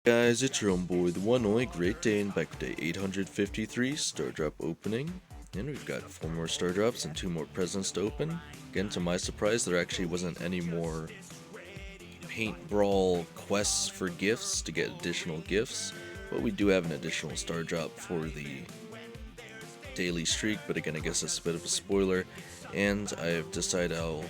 Guys, it's your own boy, the one only Great Dane, back with day 853 Star Drop opening. And we've got 4 more Star Drops and 2 more presents to open. Again, to my surprise, there actually wasn't any more Paint Brawl quests for gifts to get additional gifts. But we do have an additional Star Drop for the daily streak, but again, I guess it's a bit of a spoiler. And I've decided I'll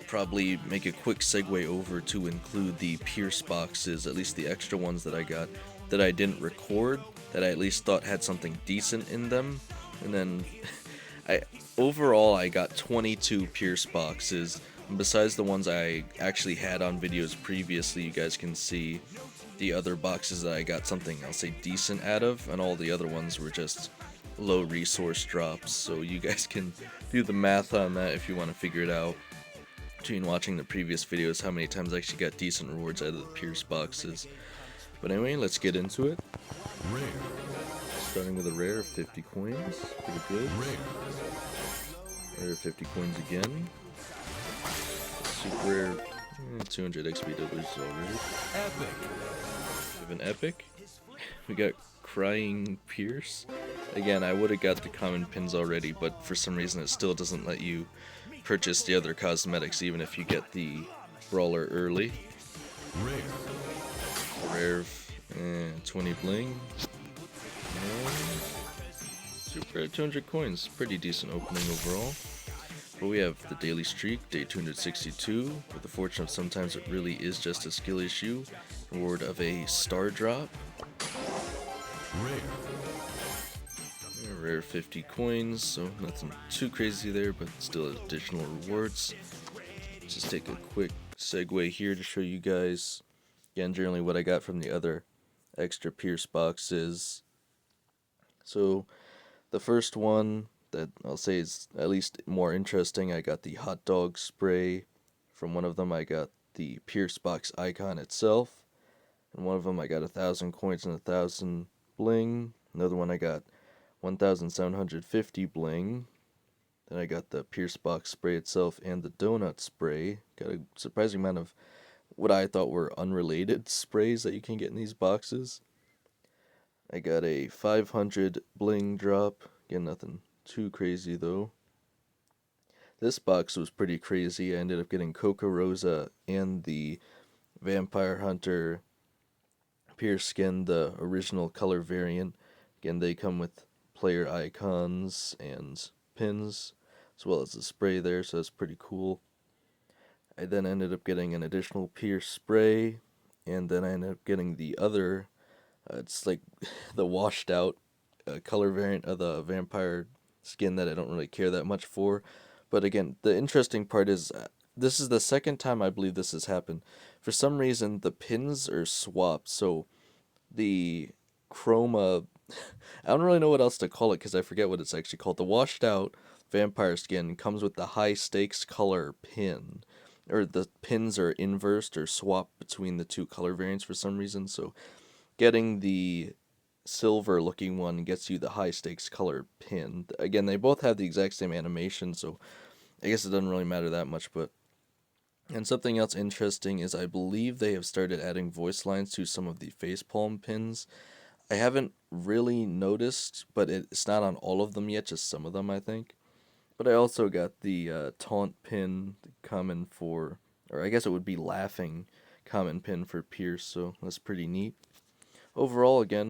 probably make a quick segue over to include the Pierce boxes, at least the extra ones that I got that I didn't record, that I at least thought had something decent in them. And then overall I got 22 Pierce boxes. And besides the ones I actually had on videos previously, you guys can see the other boxes that I got something, I'll say, decent out of, and all the other ones were just low resource drops. So you guys can do the math on that if you want to figure it out between watching the previous videos, how many times I actually got decent rewards out of the Pierce boxes. But anyway, let's get into it. Rare. Starting with a rare of 50 coins, pretty good. Rare 50 coins again. Super rare, 200 XP doubles already. Epic. We have an epic. We got Crying Pierce. Again, I would have got the common pins already, but for some reason it still doesn't let you purchase the other cosmetics even if you get the brawler early. Rare 20 bling. And super 200 coins. Pretty decent opening overall. But we have the daily streak, day 262. With the fortune of sometimes it really is just a skill issue. Reward of a star drop. Rare 50 coins, so nothing too crazy there, but still additional rewards. Just take a quick segue here to show you guys, again, generally what I got from the other extra Pierce boxes. So the first one that I'll say is at least more interesting, I got the hot dog spray. From one of them I got the Pierce box icon itself, and one of them I got 1,000 coins and 1,000 bling. Another one I got 1,750 bling. Then I got the Pierce box spray itself and the donut spray. Got a surprising amount of what I thought were unrelated sprays that you can get in these boxes. I got a 500 bling drop. Again, nothing too crazy though. This box was pretty crazy. I ended up getting Coca Rosa and the Vampire Hunter Pierce skin, the original color variant. Again, they come with player icons and pins, as well as the spray there, so that's pretty cool. I then ended up getting an additional Pierce spray, and then I ended up getting the other, it's like the washed out color variant of the vampire skin that I don't really care that much for. But again, the interesting part is, this is the second time I believe this has happened. For some reason, the pins are swapped, so the chroma, I don't really know what else to call it because I forget what it's actually called. The washed out vampire skin comes with the high stakes color pin, or the pins are inversed or swapped between the two color variants for some reason. So getting the silver looking one gets you the high stakes color pin. Again, they both have the exact same animation, so I guess it doesn't really matter that much. But and something else interesting is I believe they have started adding voice lines to some of the facepalm pins. I haven't really noticed, but it's not on all of them yet, just some of them, I think. But I also got the taunt pin, common for, or I guess it would be laughing common pin for Pierce, so that's pretty neat. Overall, again,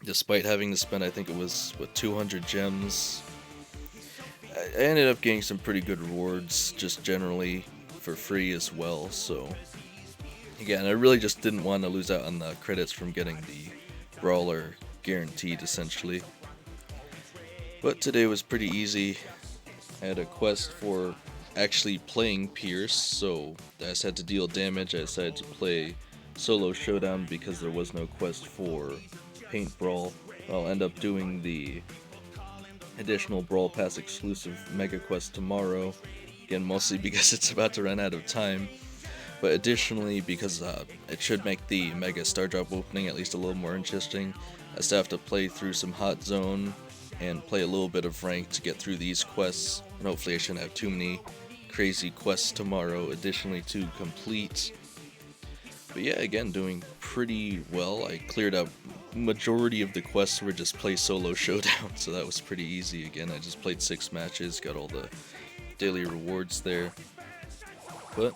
despite having to spend, I think it was, 200 gems, I ended up getting some pretty good rewards, just generally for free as well, so again, I really just didn't want to lose out on the credits from getting the brawler guaranteed, essentially. But today was pretty easy. I had a quest for actually playing Pierce, so I just had to deal damage. I decided to play solo showdown because there was no quest for Paint Brawl. I'll end up doing the additional Brawl Pass exclusive Mega Quest tomorrow. Again, mostly because it's about to run out of time. But additionally, because it should make the Mega Star Drop opening at least a little more interesting, I still have to play through some Hot Zone and play a little bit of rank to get through these quests. And hopefully I shouldn't have too many crazy quests tomorrow additionally to complete. But yeah, again, doing pretty well. I cleared out majority of the quests were just play solo showdown, so that was pretty easy. Again, I just played 6 matches, got all the daily rewards there. But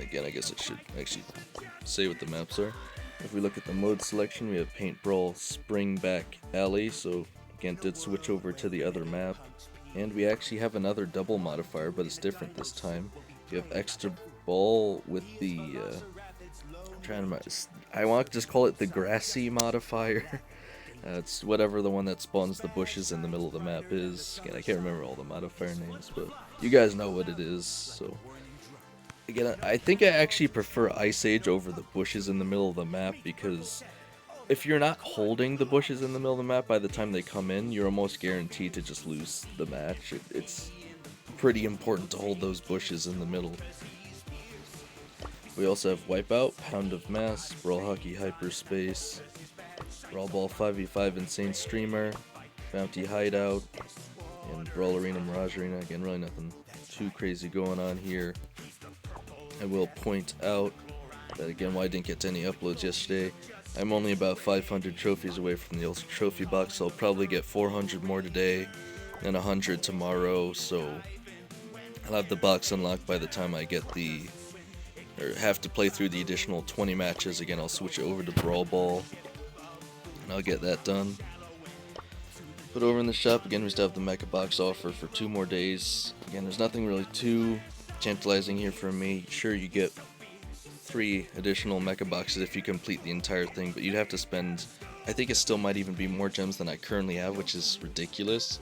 again, I guess it should actually say what the maps are. If we look at the mode selection, we have Paint Brawl, Springback Alley, so again, did switch over to the other map. And we actually have another double modifier, but it's different this time. You have Extra Ball with the, I want to just call it the Grassy modifier. It's whatever the one that spawns the bushes in the middle of the map is. Again, I can't remember all the modifier names, but you guys know what it is, so... Again, I think I actually prefer Ice Age over the bushes in the middle of the map, because if you're not holding the bushes in the middle of the map by the time they come in, you're almost guaranteed to just lose the match. It's pretty important to hold those bushes in the middle. We also have Wipeout, Pound of Mass, Brawl Hockey Hyperspace, Brawl Ball 5v5 Insane Streamer, Bounty Hideout, and Brawl Arena Mirage Arena. Again, really nothing too crazy going on here. I will point out that, again, why I didn't get to any uploads yesterday, I'm only about 500 trophies away from the Ultra Trophy box, so I'll probably get 400 more today and 100 tomorrow, so I'll have the box unlocked by the time I get or have to play through the additional 20 matches. Again, I'll switch it over to Brawl Ball, and I'll get that done. But over in the shop, again, we still have the Mecha Box offer for 2 more days. Again, there's nothing really too tantalizing here for me. Sure, you get 3 additional Mecha Boxes if you complete the entire thing, but you'd have to spend, I think it still might even be more gems than I currently have, which is ridiculous.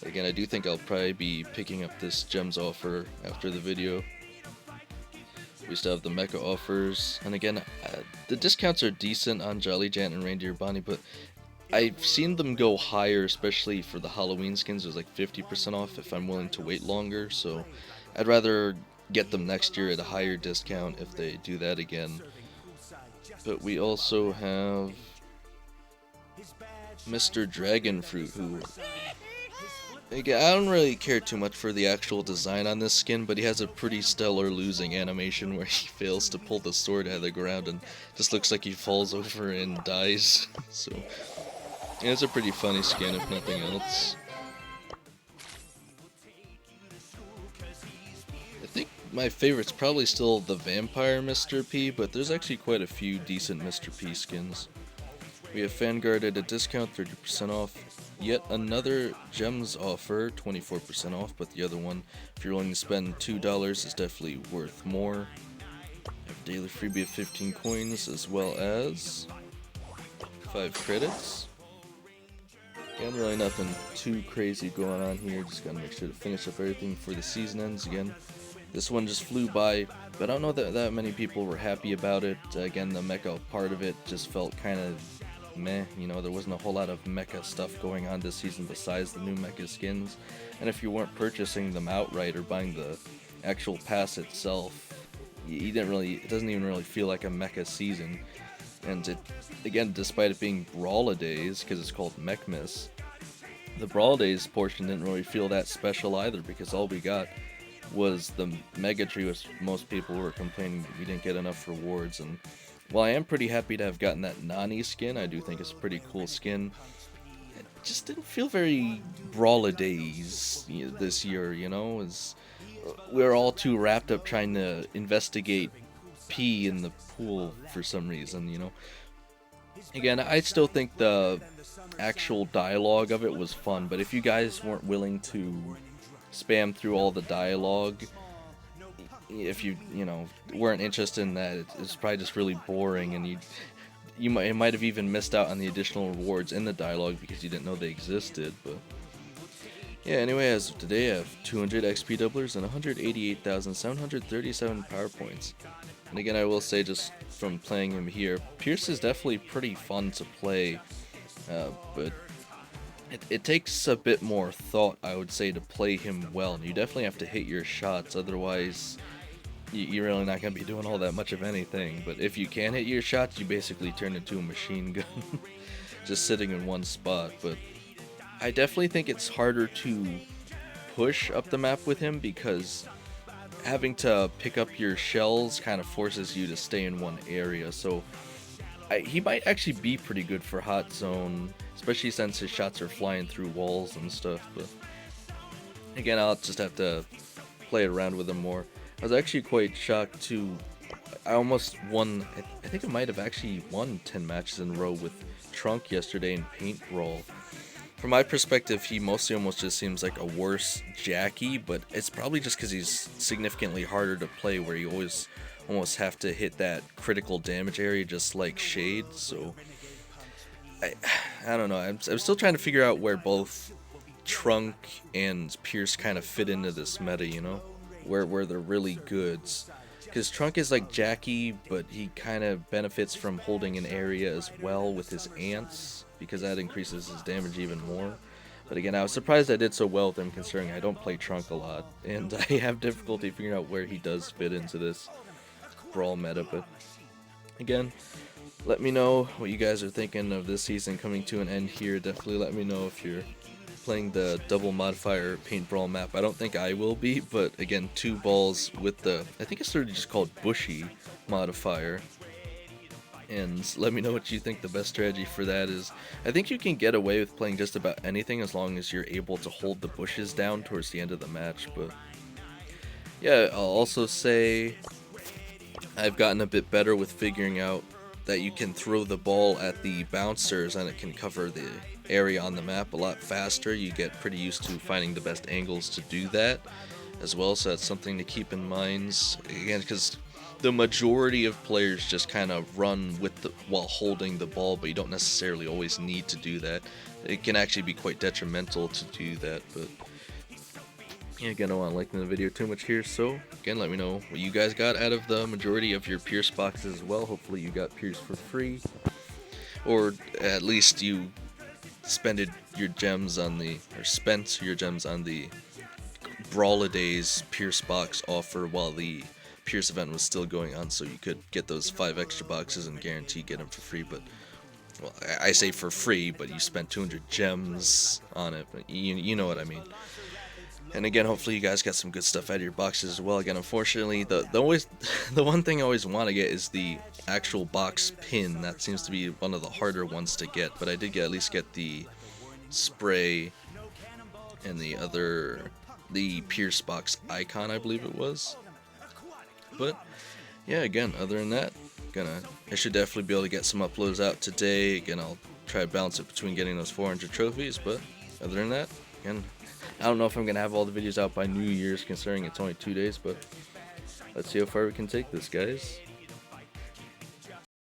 Again, I do think I'll probably be picking up this gems offer after the video. We still have the Mecha offers, and again, the discounts are decent on Jolly Jant and Reindeer Bonnie, but I've seen them go higher, especially for the Halloween skins. There's like 50% off if I'm willing to wait longer, so I'd rather get them next year at a higher discount if they do that again. But we also have Mr. Dragonfruit, who... Again, I don't really care too much for the actual design on this skin, but he has a pretty stellar losing animation where he fails to pull the sword out of the ground and just looks like he falls over and dies. So, yeah, it's a pretty funny skin, if nothing else. I think my favorite's probably still the Vampire Mr. P, but there's actually quite a few decent Mr. P skins. We have Vanguard at a discount, 30% off. Yet another gems offer, 24% off, but the other one, if you're willing to spend $2, is definitely worth more. We have daily freebie of 15 coins, as well as 5 credits. Again, really nothing too crazy going on here, just gotta make sure to finish up everything before the season ends. Again, this one just flew by, but I don't know that many people were happy about it. Again, the mecha part of it just felt kind of meh, you know, there wasn't a whole lot of mecha stuff going on this season besides the new mecha skins, and if you weren't purchasing them outright or buying the actual pass itself, you didn't really, it doesn't even really feel like a mecha season. And it, again, despite it being Brawl-A-Days, because it's called Mechmas, the Brawl-Days portion didn't really feel that special either, because all we got was the Mega Tree, which most people were complaining we didn't get enough rewards. And while I am pretty happy to have gotten that Nani skin, I do think it's a pretty cool skin, it just didn't feel very Brawl-A-Days this year, you know? We're all too wrapped up trying to investigate P in the pool for some reason, you know? Again, I still think the actual dialogue of it was fun, but if you guys weren't willing to spam through all the dialogue, if you know, weren't interested in that, it's probably just really boring, and you might have even missed out on the additional rewards in the dialogue because you didn't know they existed. But yeah, anyway, as of today, I have 200 XP doublers and 188,737 power points. And again, I will say, just from playing him here, Pierce is definitely pretty fun to play, but it takes a bit more thought, I would say, to play him well. And you definitely have to hit your shots, otherwise you're really not going to be doing all that much of anything. But if you can hit your shots, you basically turn into a machine gun, just sitting in one spot. But I definitely think it's harder to push up the map with him, because having to pick up your shells kind of forces you to stay in one area. So he might actually be pretty good for hot zone, especially since his shots are flying through walls and stuff. But again, I'll just have to play around with him more. I was actually quite shocked too. I almost won. I think I might have actually won 10 matches in a row with Trunk yesterday in Paint Brawl. From my perspective, he mostly almost just seems like a worse Jackie, but it's probably just because he's significantly harder to play, where you always almost have to hit that critical damage area just like Shade. So I, I don't know. I'm still trying to figure out where both Trunk and Pierce kind of fit into this meta, you know? Where they're really good. Because Trunk is like Jackie, but he kind of benefits from holding an area as well with his ants, because that increases his damage even more. But again, I was surprised I did so well with him, considering I don't play Trunk a lot, and I have difficulty figuring out where he does fit into this Brawl meta. But again, let me know what you guys are thinking of this season coming to an end here. Definitely let me know if you're playing the double modifier paint brawl map. I don't think I will be, but again, 2 balls with the, I think it's sort of just called bushy modifier. And let me know what you think the best strategy for that is. I think you can get away with playing just about anything as long as you're able to hold the bushes down towards the end of the match. But yeah, I'll also say I've gotten a bit better with figuring out that you can throw the ball at the bouncers and it can cover the area on the map a lot faster. You get pretty used to finding the best angles to do that as well, so that's something to keep in mind. Again, because the majority of players just kind of run with the while holding the ball, but you don't necessarily always need to do that. It can actually be quite detrimental to do that. But yeah, again, I don't want to lengthen the video too much here, so again, let me know what you guys got out of the majority of your Pierce boxes as well. Hopefully you got Pierce for free, or at least you spent your gems on the Brawladays Pierce box offer while the Pierce event was still going on, so you could get those 5 extra boxes and guarantee get them for free. But well, I say for free, but you spent 200 gems on it, but you know what I mean. And again, hopefully you guys got some good stuff out of your boxes as well. Again, unfortunately, the one thing I always want to get is the actual box pin. That seems to be one of the harder ones to get, but I did at least get the spray and the Pierce box icon, I believe it was. But yeah, again, other than that, I should definitely be able to get some uploads out today. Again, I'll try to balance it between getting those 400 trophies, but other than that, again, I don't know if I'm going to have all the videos out by New Year's, considering it's only 2 days, but let's see how far we can take this, guys.